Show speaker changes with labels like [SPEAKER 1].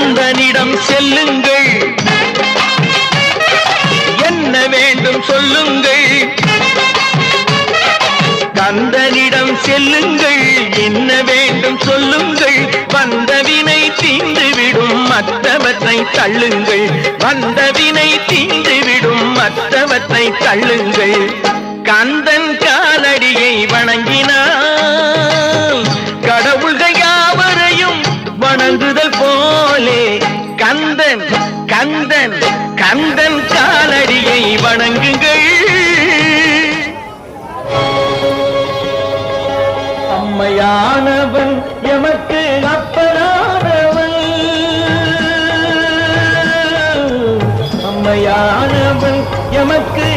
[SPEAKER 1] கந்தனிடம் செல்லுங்கள், என்ன வேண்டும் சொல்லுங்கள். கந்தனிடம் செல்லுங்கள், என்ன வேண்டும் சொல்லுங்கள். வந்தவினை தீந்துவிடும் மற்றவற்றை தள்ளுங்கள், வந்தவினை தீந்துவிடும் மற்றவற்றை தள்ளுங்கள். கந்தன் காலடியை வணங்கினால் கடவுள்கள் யாவரையும் வணங்குதல் போலே கந்தன் கந்தன் கந்தன் காலடியை வணங்குங்கள். அம்மையானவன் எமக்கு அப்பனானவன், அம்மையானவன் எமக்கு